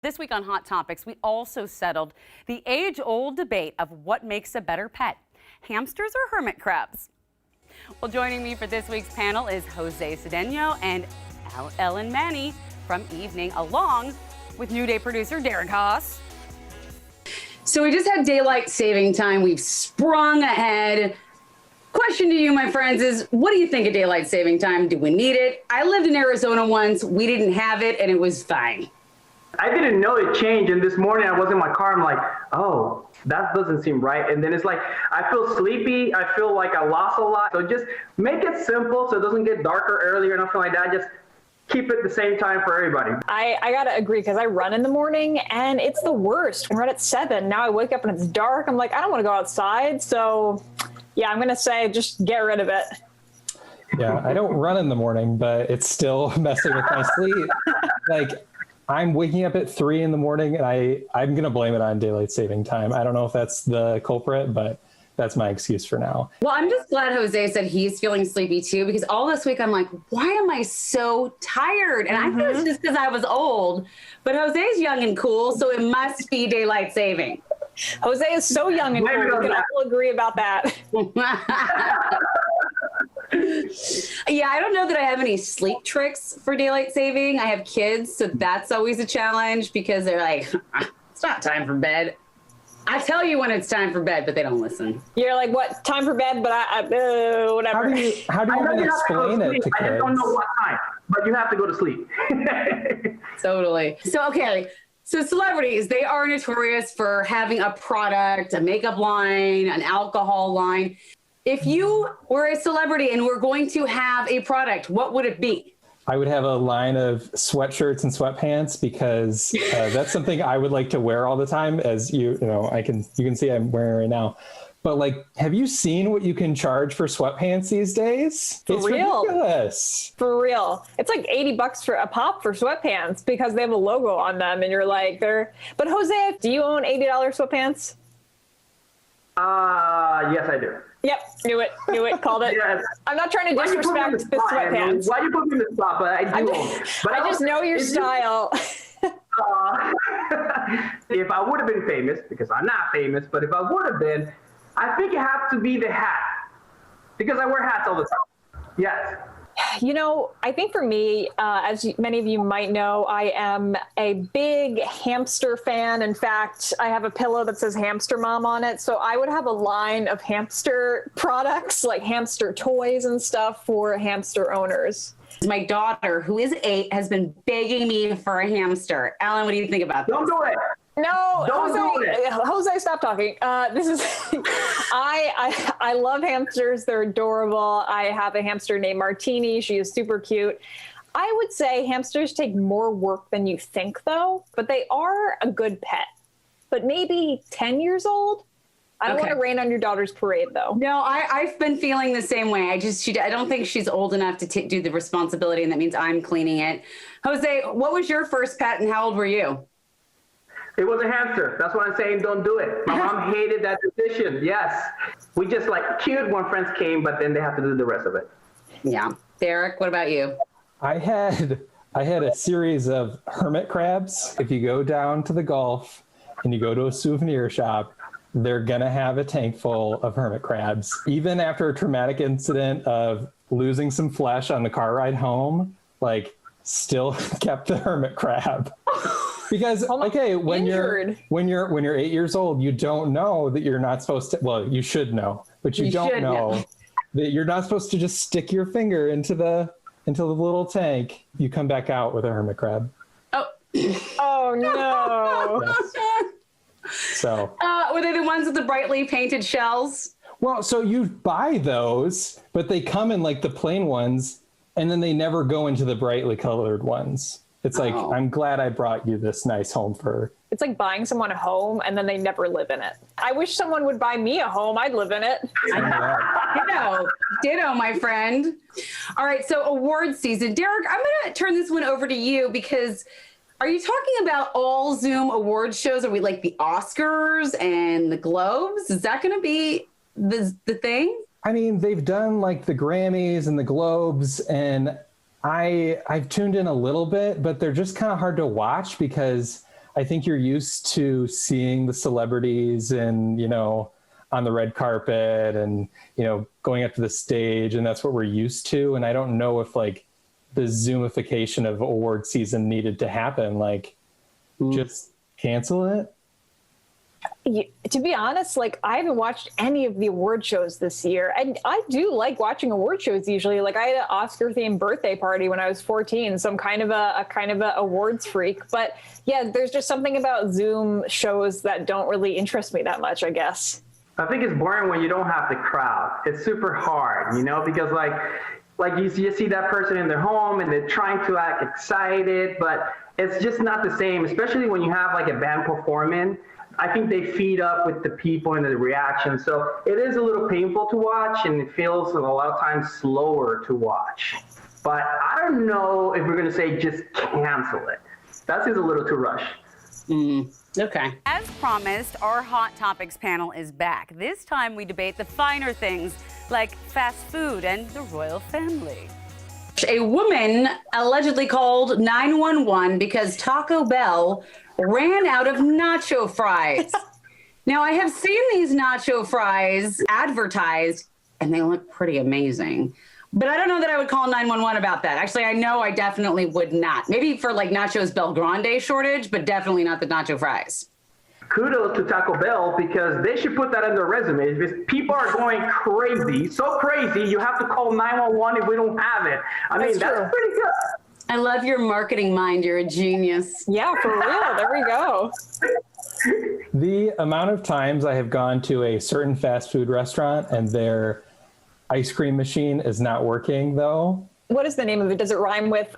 This week on Hot Topics, we also settled the age-old debate of what makes a better pet, hamsters or hermit crabs. Well, joining me for this week's panel is Jose Cedeno and Ellen Manny from Evening, along with New Day producer Derek Haas. So we just had daylight saving time. We've sprung ahead. Question to you, my friends, is what do you think of daylight saving time? Do we need it? I lived in Arizona once. We didn't have it, and it was fine. I didn't know it changed, and this morning I was in my car, I'm like, oh, that doesn't seem right. And then it's like, I feel sleepy, I feel like I lost a lot. So just make it simple so it doesn't get darker earlier or nothing like that. Just keep it the same time for everybody. I gotta agree, because I run in the morning and it's the worst. I run at 7, now I wake up and it's dark. I'm like, I don't wanna go outside. So yeah, I'm gonna say just get rid of it. Yeah, I don't run in the morning, but it's still messing with my sleep. Like, I'm waking up at 3 in the morning, and I'm going to blame it on daylight saving time. I don't know if that's the culprit, but that's my excuse for now. Well, I'm just glad Jose said he's feeling sleepy too, because all this week I'm like, why am I so tired? And I think it's just because I was old, but Jose's young and cool, so it must be daylight saving. Jose is so young and cool. We can all agree about that. Yeah, I don't know that I have any sleep tricks for daylight saving. I have kids, so that's always a challenge because they're like, it's not time for bed. I tell you when it's time for bed, but they don't listen. You're like, what, time for bed? But whatever. How do you even explain it to kids? I just don't know what time, but you have to go to sleep. Totally. So, okay. So celebrities, they are notorious for having a product, a makeup line, an alcohol line. If you were a celebrity and were going to have a product, what would it be? I would have a line of sweatshirts and sweatpants, because that's something I would like to wear all the time. As you know, you can see I'm wearing it right now. But like, have you seen what you can charge for sweatpants these days? For it's real? Ridiculous. For real. It's like $80 for a pop for sweatpants because they have a logo on them, and you're like, But Jose, do you own $80 sweatpants? Yes, I do. Yep, knew it, called it. Yes. I'm not trying to disrespect the sweatpants. Why you put me in the spot? But I do. But I just know your style. If I would have been famous, because I'm not famous, but if I would have been, I think it has to be the hat, because I wear hats all the time. Yes. You know, I think for me, as many of you might know, I am a big hamster fan. In fact, I have a pillow that says Hamster Mom on it. So I would have a line of hamster products, like hamster toys and stuff for hamster owners. My daughter, who is 8, has been begging me for a hamster. Alan, what do you think about this? Don't do it. No, Don't do it. Jose, stop talking. This is, I love hamsters. They're adorable. I have a hamster named Martini. She is super cute. I would say hamsters take more work than you think, though, but they are a good pet. But maybe 10 years old? I don't want to rain on your daughter's parade, though. No, I've been feeling the same way. I don't think she's old enough to do the responsibility, and that means I'm cleaning it. Jose, what was your first pet, and how old were you? It was a hamster. That's why I'm saying don't do it. My mom hated that decision. Yes. We just like cute when friends came, but then they have to do the rest of it. Yeah. Derek, what about you? I had a series of hermit crabs. If you go down to the Gulf and you go to a souvenir shop, they're going to have a tank full of hermit crabs. Even after a traumatic incident of losing some flesh on the car ride home, like, still kept the hermit crab. Because, okay, when you're 8 years old, you don't know that you're not supposed to, well, you should know, but you don't know that you're not supposed to just stick your finger into the little tank. You come back out with a hermit crab. Oh no. Yes. So. Were they the ones with the brightly painted shells? Well, so you buy those, but they come in like the plain ones, and then they never go into the brightly colored ones. It's like, I'm glad I brought you this nice home for. It's like buying someone a home and then they never live in it. I wish someone would buy me a home. I'd live in it. Ditto, my friend. All right, so award season. Derek, I'm going to turn this one over to you, because are you talking about all Zoom awards shows? Are we like the Oscars and the Globes? Is that going to be the thing? I mean, they've done like the Grammys and the Globes, and I've tuned in a little bit, but they're just kind of hard to watch because I think you're used to seeing the celebrities and, on the red carpet and, going up to the stage, and that's what we're used to. And I don't know if like the Zoomification of award season needed to happen. Like, just cancel it. To be honest, like I haven't watched any of the award shows this year. And I do like watching award shows usually. Like I had an Oscar themed birthday party when I was 14. So I'm kind of a awards freak. But yeah, there's just something about Zoom shows that don't really interest me that much, I guess. I think it's boring when you don't have the crowd. It's super hard, because like you see that person in their home and they're trying to act excited, but it's just not the same, especially when you have like a band performing. I think they feed up with the people and the reaction. So it is a little painful to watch, and it feels a lot of times slower to watch. But I don't know if we're going to say just cancel it. That seems a little too rushed. Okay. As promised, our Hot Topics panel is back. This time we debate the finer things like fast food and the royal family. A woman allegedly called 911 because Taco Bell ran out of nacho fries. Now, I have seen these nacho fries advertised, and they look pretty amazing. But I don't know that I would call 911 about that. Actually, I know I definitely would not. Maybe for like Nachos Bel Grande shortage, but definitely not the nacho fries. Kudos to Taco Bell, because they should put that in their resumes. Because people are going crazy, so crazy, you have to call 911 if we don't have it. I mean, that's pretty good. I love your marketing mind. You're a genius. Yeah, for real. There we go. The amount of times I have gone to a certain fast food restaurant and their ice cream machine is not working, though. What is the name of it? Does it rhyme with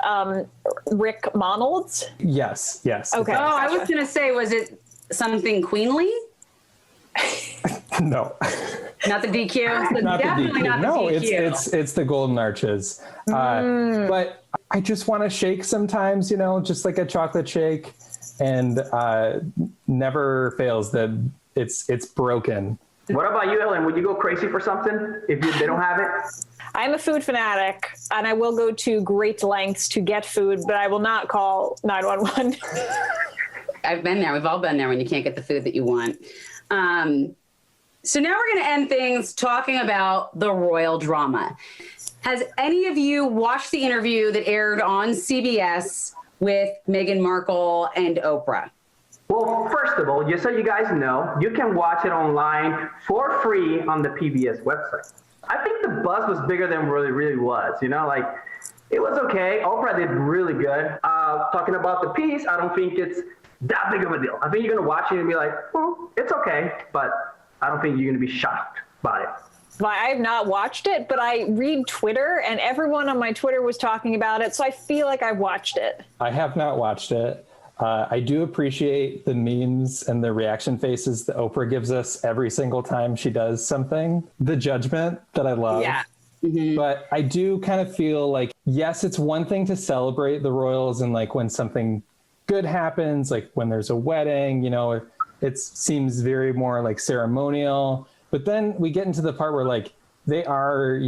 Rick Monalds? Yes. Okay. Oh, I was going to say, was it something queenly? No. Not the DQ? Not the Definitely DQ. not the No, DQ. it's the Golden Arches. But I just want to shake sometimes, just like a chocolate shake, and never fails that it's broken. What about you, Ellen? Would you go crazy for something if they don't have it? I'm a food fanatic, and I will go to great lengths to get food, but I will not call 911. I've been there. We've all been there when you can't get the food that you want. So now we're going to end things talking about the royal drama. Has any of you watched the interview that aired on CBS with Meghan Markle and Oprah? Well, first of all, just so you guys know, you can watch it online for free on the PBS website. I think the buzz was bigger than it really was. It was okay. Oprah did really good. Talking about the piece, I don't think it's that big of a deal. I think you're going to watch it and be like, well, it's okay, but I don't think you're going to be shocked by it. Well, I have not watched it, but I read Twitter, and everyone on my Twitter was talking about it, so I feel like I watched it. I have not watched it. I do appreciate the memes and the reaction faces that Oprah gives us every single time she does something. The judgment that I love. Yeah. Mm-hmm. But I do kind of feel like, yes, it's one thing to celebrate the royals and like when something good happens, like when there's a wedding, it seems very more like ceremonial. But then we get into the part where like they are,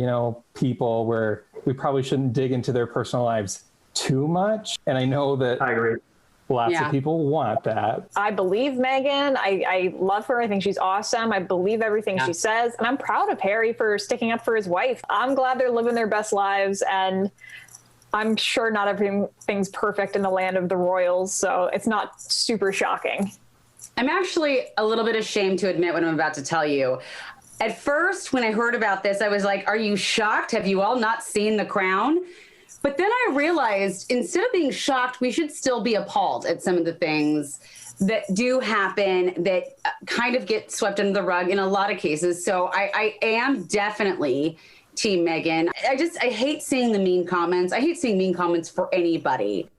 people where we probably shouldn't dig into their personal lives too much. And I know that I agree. Lots of people want that. I believe Meghan. I love her. I think she's awesome. I believe everything she says. And I'm proud of Harry for sticking up for his wife. I'm glad they're living their best lives. And I'm sure not everything's perfect in the land of the royals. So it's not super shocking. I'm actually a little bit ashamed to admit what I'm about to tell you. At first, when I heard about this, I was like, are you shocked? Have you all not seen The Crown? But then I realized instead of being shocked, we should still be appalled at some of the things that do happen that kind of get swept under the rug in a lot of cases. So I am definitely Team Meghan. I hate seeing the mean comments. I hate seeing mean comments for anybody.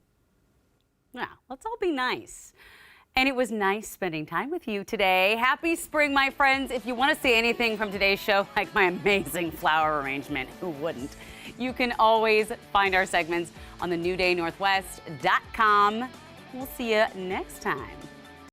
Yeah, let's all be nice. And it was nice spending time with you today. Happy spring, my friends. If you want to see anything from today's show, like my amazing flower arrangement, who wouldn't? You can always find our segments on thenewdaynorthwest.com. We'll see you next time.